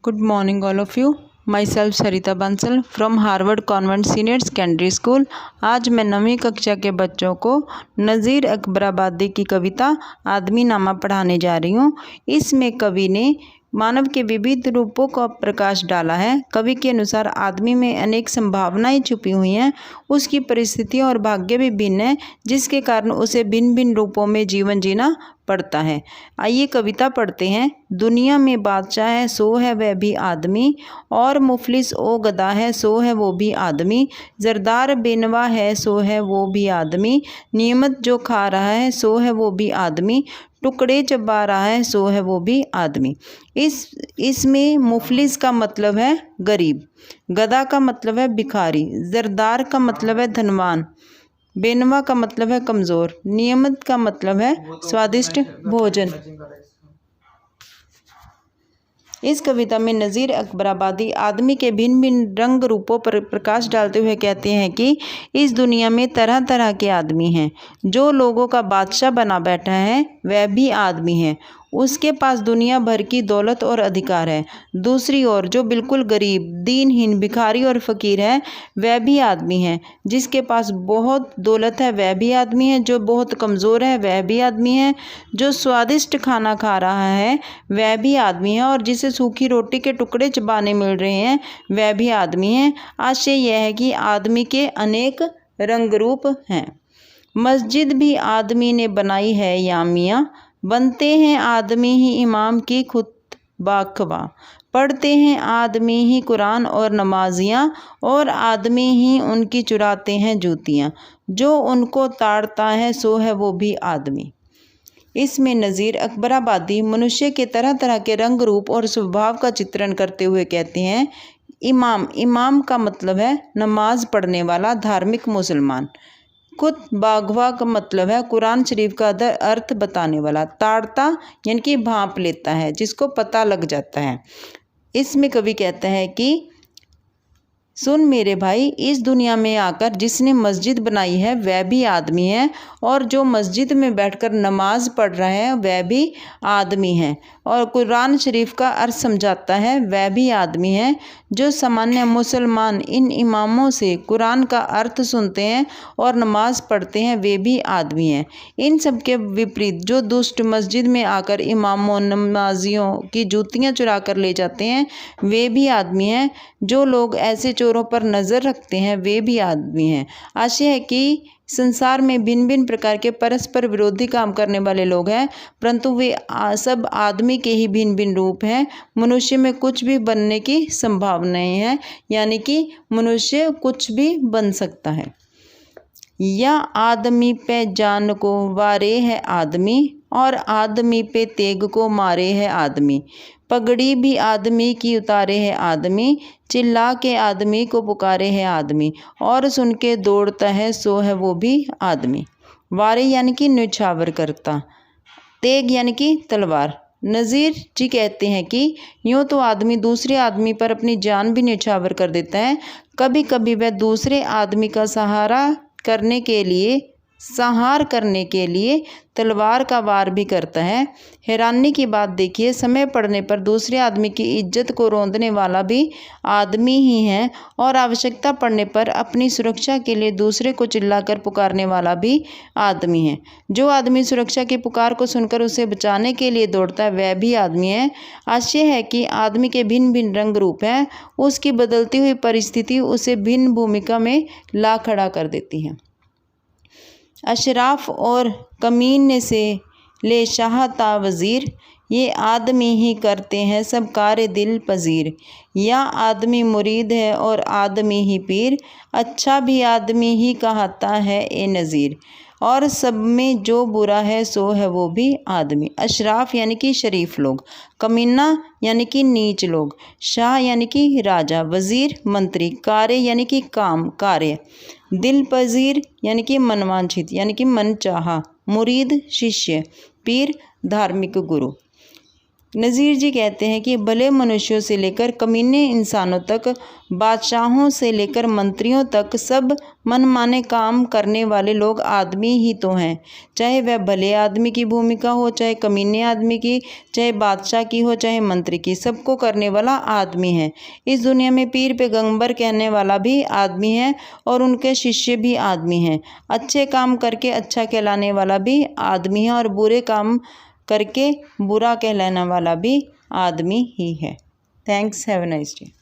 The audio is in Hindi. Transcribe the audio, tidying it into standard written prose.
Good morning, all of you. Myself Sarita Bansal from Harvard convent senior secondary school. आज मैं 9वीं कक्षा के बच्चों को नज़ीर अकबराबादी की कविता आदमीनामा पढ़ाने जा रही हूँ। इसमें कवि ने मानव के विविध रूपों का प्रकाश डाला है। कवि के अनुसार आदमी में अनेक संभावनाएं छुपी हुई हैं। उसकी परिस्थितियां और भाग्य भी भिन्न है, जिसके कारण उसे भिन्न भिन्न रूपों में जीवन जीना पड़ता है। आइए कविता पढ़ते हैं। दुनिया में बादशाह है सो है वह भी आदमी, और मुफलिस ओ गदा है सो है वो भी आदमी। जरदार बेनवा है सो है वो भी आदमी, नियमत जो खा रहा है सो है वो भी आदमी, टुकड़े चबा रहा है सो है वो भी आदमी। इसमें मुफलिस का मतलब है गरीब, गधा का मतलब है भिखारी, जरदार का मतलब है धनवान, बेनवा का मतलब है कमज़ोर, नियमत का मतलब है स्वादिष्ट भोजन। इस कविता में नज़ीर अकबराबादी आदमी के भिन्न भिन्न रंग रूपों पर प्रकाश डालते हुए कहते हैं कि इस दुनिया में तरह तरह के आदमी हैं। जो लोगों का बादशाह बना बैठा है वह भी आदमी है, उसके पास दुनिया भर की दौलत और अधिकार है। दूसरी ओर जो बिल्कुल गरीब, दीनहीन, भिखारी और फ़कीर है वह भी आदमी है। जिसके पास बहुत दौलत है वह भी आदमी है, जो बहुत कमज़ोर है वह भी आदमी है, जो स्वादिष्ट खाना खा रहा है वह भी आदमी है, और जिसे सूखी रोटी के टुकड़े चबाने मिल रहे हैं वह भी आदमी है। आशय यह है कि आदमी के अनेक रंग रूप हैं। मस्जिद भी आदमी ने बनाई है या मियाँ, बनते हैं आदमी ही इमाम की खुतबा ख्वा, पढ़ते हैं आदमी ही कुरान और नमाजियाँ, और आदमी ही उनकी चुराते हैं जूतियाँ। जो उनको ताड़ता है सो है वो भी आदमी। इसमें नज़ीर अकबराबादी मनुष्य के तरह तरह के रंग रूप और स्वभाव का चित्रण करते हुए कहते हैं। इमाम का मतलब है नमाज पढ़ने वाला धार्मिक मुसलमान। खुतबा का मतलब है कुरान शरीफ का अर्थ बताने वाला। ताड़ता यानी कि भांप लेता है, जिसको पता लग जाता है। इसमें कवि कहता है कि सुन मेरे भाई, इस दुनिया में आकर जिसने मस्जिद बनाई है वह भी आदमी है, और जो मस्जिद में बैठकर नमाज पढ़ रहा है वह भी आदमी है, और कुरान शरीफ का अर्थ समझाता है वह भी आदमी है। जो सामान्य मुसलमान इन इमामों से कुरान का अर्थ सुनते हैं और नमाज पढ़ते हैं वे भी आदमी हैं। इन सब के विपरीत जो दुष्ट मस्जिद में आकर इमामों नमाजियों की जूतियाँ चुरा कर ले जाते हैं वे भी आदमी हैं। जो लोग ऐसे चोरों पर नज़र रखते हैं वे भी आदमी हैं। आशय है कि संसार में भिन्न भिन्न प्रकार के परस्पर विरोधी काम करने वाले लोग हैं, परंतु वे सब आदमी के ही भिन्न भिन्न रूप हैं। मनुष्य में कुछ भी बनने की संभावनाएं हैं, यानी कि मनुष्य कुछ भी बन सकता है। या आदमी पे जान को वारे है आदमी, और आदमी पे तेग को मारे है आदमी। पगड़ी भी आदमी की उतारे है आदमी, चिल्ला के आदमी को पुकारे है आदमी, और सुन के दौड़ता है सो है वो भी आदमी। वारे यानी कि न्यौछावर करता, तेग यानी कि तलवार। नज़ीर जी कहते हैं कि यूँ तो आदमी दूसरे आदमी पर अपनी जान भी न्यौछावर कर देता है, कभी कभी वह दूसरे आदमी का संहार करने के लिए तलवार का वार भी करता है। हैरानी की बात देखिए, समय पड़ने पर दूसरे आदमी की इज्जत को रौंदने वाला भी आदमी ही है, और आवश्यकता पड़ने पर अपनी सुरक्षा के लिए दूसरे को चिल्लाकर पुकारने वाला भी आदमी है। जो आदमी सुरक्षा की पुकार को सुनकर उसे बचाने के लिए दौड़ता है वह भी आदमी है। आशय है कि आदमी के भिन्न भिन्न रंग रूप हैं। उसकी बदलती हुई परिस्थिति उसे भिन्न भूमिका में ला खड़ा कर देती है। अशराफ और कमीने से ले शाह ता वज़ीर, ये आदमी ही करते हैं सब कार्य दिल पजीर। या आदमी मुरीद है और आदमी ही पीर, अच्छा भी आदमी ही कहता है ए नज़ीर। और सब में जो बुरा है सो है वो भी आदमी। अशराफ यानी कि शरीफ लोग, कमीना यानी कि नीच लोग, शाह यानी कि राजा, वज़ीर मंत्री, कार्य यानी कि काम कार्य, दिल पजीर यानी कि मनवांछित यानी कि मन चाहा, मुरीद शिष्य, पीर धार्मिक गुरु। नज़ीर जी कहते हैं कि भले मनुष्यों से लेकर कमीने इंसानों तक, बादशाहों से लेकर मंत्रियों तक, सब मनमाने काम करने वाले लोग आदमी ही तो हैं। चाहे वह भले आदमी की भूमिका हो, चाहे कमीने आदमी की, चाहे बादशाह की हो, चाहे मंत्री की, सबको करने वाला आदमी है। इस दुनिया में पीर पैगंबर कहने वाला भी आदमी है और उनके शिष्य भी आदमी हैं। अच्छे काम करके अच्छा कहलाने वाला भी आदमी है और बुरे काम करके बुरा कहलाने वाला भी आदमी ही है। Thanks, have a nice day.